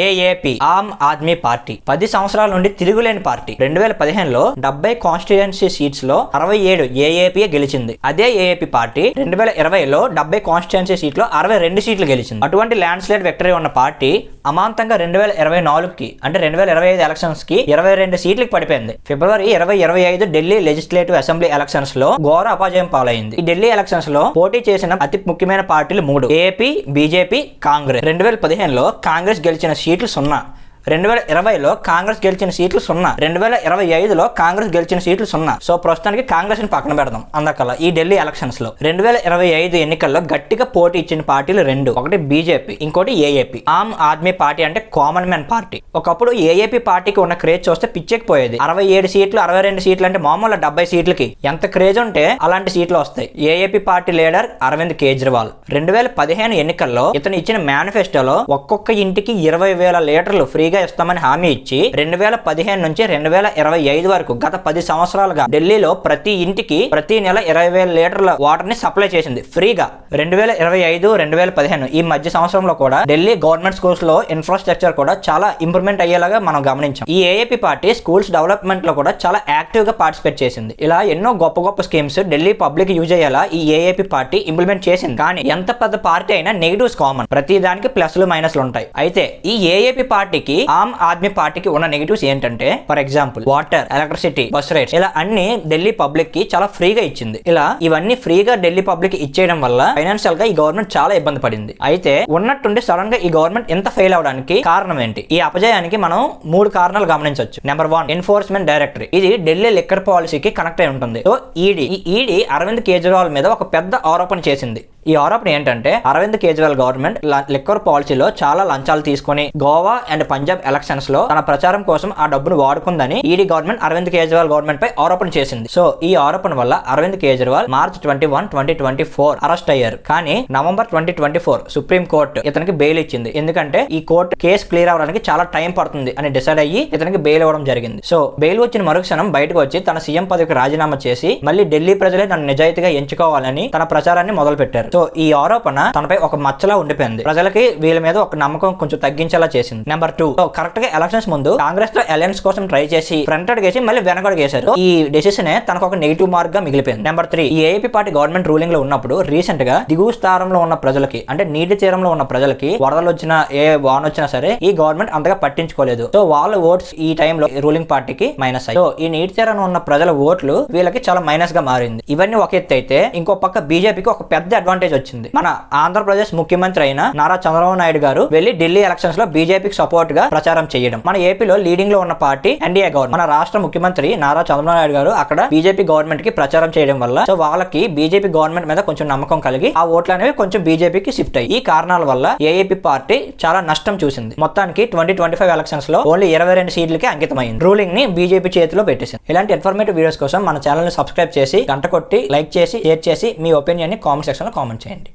AAP Aam Aadmi party 10 సంవత్సరాల నుండి తిరుగులేని పార్టీ. 2015లో 70 కాన్స్టిట్యుయెన్సీ సీట్స్ లో 67 ఏఏపీ గెలిచింది. అదే ఏఏపీ పార్టీ 2020లో 70 కాన్స్టిట్యుయెన్సీ సీట్ లో 62 సీట్లు గెలిచింది. అటువంటి ల్యాండ్ స్లైడ్ విక్టరీ ఉన్న పార్టీ అమాంతంగా 2024కి అంటే 2025 ఎలక్షన్స్ కి 22 సీట్లకు పడిపోయింది. ఫిబ్రవరి 2025 ఢిల్లీ లెజిస్లేటివ్ అసెంబ్లీ ఎలక్షన్స్ లో ఘోర అపజయం పాలైంది. ఈ ఢిల్లీ ఎలక్షన్స్ లో పోటీ చేసిన అతి ముఖ్యమైన పార్టీలు 3: ఏపీ, బీజేపీ, కాంగ్రెస్. 2015లో కాంగ్రెస్ గెలిచిన సీట్లు 0, 2020లో కాంగ్రెస్ గెలిచిన సీట్లు 0, 2025లో కాంగ్రెస్ గెలిచిన సీట్లు 0. సో ప్రస్తుతానికి కాంగ్రెస్ ని పక్కన పెడదాం. అందకల్లా ఈ ఢిల్లీ ఎలక్షన్స్ లో 2025 ఎన్నికల్లో గట్టిగా పోటీ ఇచ్చిన పార్టీలు 2: ఒకటి బీజేపీ, ఇంకోటి ఏఏపీ. ఆమ్ ఆద్మీ పార్టీ అంటే కామన్ మ్యాన్ పార్టీ. ఒకప్పుడు ఏఏపీ పార్టీకి ఉన్న క్రేజ్ చూస్తే పిచ్చెక్కిపోయేది. 67 సీట్లు 62 సీట్లు అంటే మామూలు 70 సీట్లకి ఎంత క్రేజ్ ఉంటే అలాంటి సీట్లు వస్తాయి. AAP party leader Arvind Kejriwal 2015 ఎన్నికల్లో ఇతను ఇచ్చిన మేనిఫెస్టోలో ఒక్కొక్క ఇంటికి 20,000 లీటర్లు ఫ్రీగా ఇస్తామని హామీ ఇచ్చి 2015 నుంచి 2025 వరకు గత 10 సంవత్సరాలుగా ఢిల్లీలో ప్రతి ఇంటికి ప్రతి నెల 20,000 లీటర్ల వాటర్ ని సప్లై చేసింది ఫ్రీగా. 2025, 2015 ఈ మధ్య సంవత్సరంలో కూడా ఢిల్లీ గవర్నమెంట్ స్కూల్స్ లో ఇన్ఫ్రాస్ట్రక్చర్ కూడా చాలా ఇంప్రూవ్మెంట్ అయ్యేలాగా మనం గమనించాం. ఈ ఏఏపీ పార్టీ స్కూల్స్ డెవలప్మెంట్ లో కూడా చాలా యాక్టివ్ గా పార్టిసిపేట్ చేసింది. ఇలా ఎన్నో గొప్ప గొప్ప స్కీమ్స్ ఢిల్లీ పబ్లిక్ యూజ్ అయ్యేలా ఈ ఏఏపీ పార్టీ ఇంప్లిమెంట్ చేసింది. కానీ ఎంత పెద్ద పార్టీ అయినా నెగిటివ్స్ కామన్. ప్రతి దానికి ప్లస్లు మైనస్లు ఉంటాయి. అయితే ఈ ఏఏపీ పార్టీకి ఆమ్ ఆద్మీ పార్టీకి ఉన్న నెగిటివ్స్ ఏంటంటే, for example water, electricity, bus rates ఇలా అన్ని ఢిల్లీ పబ్లిక్ కి చాలా ఫ్రీగా ఇచ్చింది. ఇలా ఇవన్నీ ఫ్రీగా ఢిల్లీ పబ్లిక్ ఇచ్చేయడం వల్ల ఫైనాన్షియల్ గా ఈ గవర్నమెంట్ చాలా ఇబ్బంది పడింది. అయితే ఉన్నట్టుండి సడన్ గా ఈ గవర్నమెంట్ ఎంత ఫెయిల్ అవడానికి కారణం ఏంటి? ఈ అపజయానికి మనం 3 కారణాలు గమనించవచ్చు. Number 1, enforcement directory. ఇది ఢిల్లీ లిక్కర్ పాలసీకి కనెక్ట్ అయి ఉంటుంది. సో ఈడీ అరవింద్ కేజ్రీవాల్ మీద ఒక పెద్ద ఆరోపణ చేసింది. ఈ ఆరోపణ ఏంటంటే, అరవింద్ కేజ్రీవాల్ గవర్నమెంట్ లిక్కర్ పాలసీలో చాలా లంచాలు తీసుకుని గోవా అండ్ పంజాబ్ ఎలక్షన్స్ లో తన ప్రచారం కోసం ఆ డబ్బును వాడుకుందని ED government Arvind Kejriwal government పై ఆరోపణ చేసింది. సో ఈ ఆరోపణ వల్ల అరవింద్ కేజ్రీవాల్ మార్చ్ 21, 2024 అరెస్ట్ అయ్యారు. కానీ నవంబర్ 2024 సుప్రీం కోర్టు ఇతనికి బెయిల్ ఇచ్చింది. ఎందుకంటే ఈ కోర్టు కేసు క్లియర్ అవడానికి చాలా టైం పడుతుంది అని డిసైడ్ అయ్యి ఇతనికి బెయిల్ ఇవ్వడం జరిగింది. సో బెయిల్ వచ్చిన మరుక్షణం బయటకు వచ్చి తన సీఎం పదవికి రాజీనామా చేసి మళ్ళీ ఢిల్లీ ప్రజలే తన నిజాయితీగా ఎంచుకోవాలని తన ప్రచారాన్ని మొదలు పెట్టారు. సో ఈ ఆరోపణ తనపై ఒక మచ్చలా ఉండిపోయింది. ప్రజలకి వీళ్ళ మీద ఒక నమ్మకం కొంచెం తగ్గించేలా చేసింది. నెంబర్ 2, కరెక్ట్ గా ఎలక్షన్స్ ముందు కాంగ్రెస్ తో అలయన్స్ కోసం ట్రై చేసి ఫ్రంట్ అడుగేసి మళ్ళీ వెనకడుగేశారు. ఈ డెసిషన్ తనకు ఒక నెగిటివ్ మార్క్ గా మిగిలిపోయింది. నెంబర్ 3, ఈ ఏపీ పార్టీ గవర్నమెంట్ రూలింగ్ లో ఉన్నప్పుడు రీసెంట్ గా దిగువ స్థానంలో ఉన్న ప్రజలకి అంటే నీటి తీరంలో ఉన్న ప్రజలకి వరదలు వచ్చినా ఏ వాన వచ్చినా సరే ఈ గవర్నమెంట్ అంతగా పట్టించుకోలేదు. సో వాళ్ళ ఓట్స్ ఈ టైంలో రూలింగ్ పార్టీకి మైనస్ అయ్యి, సో ఈ నీటి తీరంలో ఉన్న ప్రజల ఓట్లు వీళ్ళకి చాలా మైనస్ గా మారింది. ఇవన్నీ ఒక ఎత్తు అయితే ఇంకో పక్క బీజేపీకి ఒక పెద్ద అడ్వాంటేజ్ వచ్చింది. మన ఆంధ్రప్రదేశ్ ముఖ్యమంత్రి అయిన నారా చంద్రబాబు నాయుడు గారు వెళ్లి ఢిల్లీ ఎలక్షన్స్ లో బీజేపీకి సపోర్ట్ గా ప్రచారం చేయడం. మన ఏపీలో లీడింగ్ లో ఉన్న పార్టీ ఎన్డీఏ గవర్నమెంట్. మన రాష్ట్ర ముఖ్యమంత్రి నారా చంద్రబాబు నాయుడు గారు అక్కడ బీజేపీ గవర్నమెంట్ కి ప్రచారం చేయడం వల్ల సో వాళ్ళకి బీజేపీ గవర్నమెంట్ మీద కొంచెం నమ్మకం కలిగి ఆ ఓట్లు అనేవి కొంచెం బీజేపీకి షిఫ్ట్ అయ్యి ఈ కారణాల వల్ల ఏఏపీ పార్టీ చాలా నష్టం చూసింది. మొత్తానికి 2025 ఎలక్షన్స్ లో ఓన్లీ 22 సీట్లకి అంకితమైంది. రూలింగ్ ని బీజేపీ చేతిలో పెట్టేసింది. ఇలాంటి ఇన్ఫర్మేటివ్ వీడియోస్ కోసం మన ఛానల్ ని సబ్స్క్రైబ్ చేసి గంట కొట్టి లైక్ చేసి షేర్ చేసి మీ ఒపీనియన్ ని కామెంట్ సెక్షన్ లో కామెంట్ చేయండి.